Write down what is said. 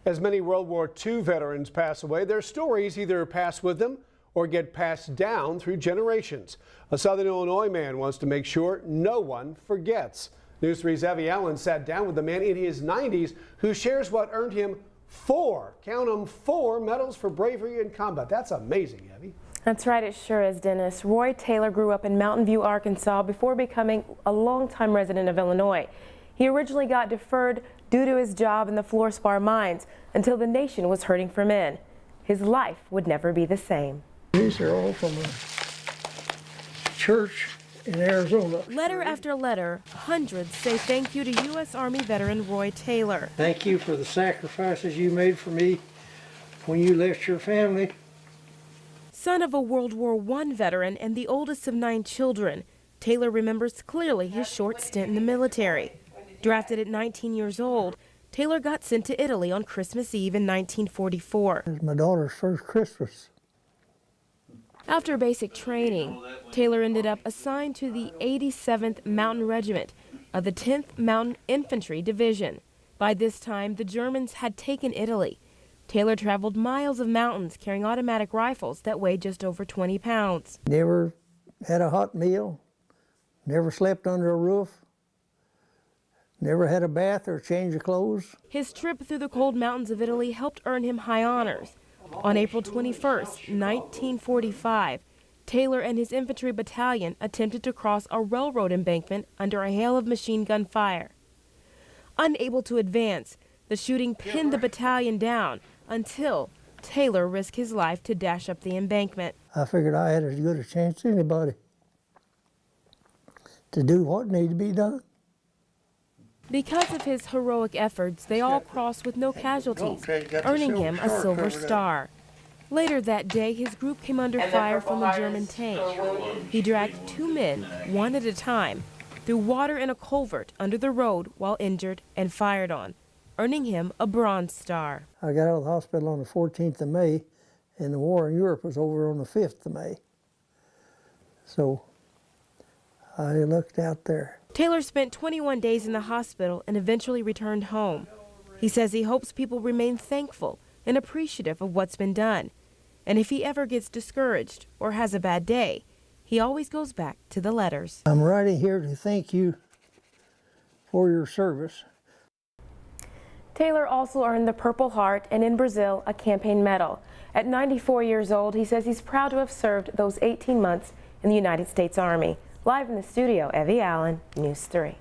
As many World War II veterans pass away, their stories either pass with them or get passed down through generations. A Southern Illinois man wants to make sure no one forgets. News 3's Evie Allen sat down with a man in his 90s who shares what earned him count them, four medals for bravery in combat. That's amazing, Evie. That's right, it sure is, Dennis. Roy Taylor grew up in Mountain View, Arkansas before becoming a longtime resident of Illinois. He originally got deferred due to his job in the fluorspar mines until the nation was hurting for men. His life would never be the same. These are all from a church in Arizona. Letter after letter, hundreds say thank you to U.S. Army veteran Roy Taylor. Thank you for the sacrifices you made for me when you left your family. Son of a World War I veteran and the oldest of 9 children, Taylor remembers clearly his short stint in the military. Drafted at 19 years old, Taylor got sent to Italy on Christmas Eve in 1944. It was my daughter's first Christmas. After basic training, Taylor ended up assigned to the 87th Mountain Regiment of the 10th Mountain Infantry Division. By this time, the Germans had taken Italy. Taylor traveled miles of mountains carrying automatic rifles that weighed just over 20 pounds. Never had a hot meal, never slept under a roof, never had a bath or change of clothes. His trip through the cold mountains of Italy helped earn him high honors. On April 21st, 1945, Taylor and his infantry battalion attempted to cross a railroad embankment under a hail of machine gun fire. Unable to advance, the shooting pinned the battalion down until Taylor risked his life to dash up the embankment. I figured I had as good a chance as anybody to do what needed to be done. Because of his heroic efforts, they all crossed with no casualties, earning him a Silver Star. Later that day, his group came under fire from a German tank. He dragged 2 men, one at a time, through water in a culvert under the road while injured and fired on, earning him a Bronze Star. I got out of the hospital on the 14th of May, and the war in Europe was over on the 5th of May. So I looked out there. Taylor spent 21 days in the hospital and eventually returned home. He says he hopes people remain thankful and appreciative of what's been done. And if he ever gets discouraged or has a bad day, he always goes back to the letters. I'm writing here to thank you for your service. Taylor also earned the Purple Heart and in Brazil a campaign medal. At 94 years old, he says he's proud to have served those 18 months in the United States Army. Live in the studio, Evie Allen, News 3.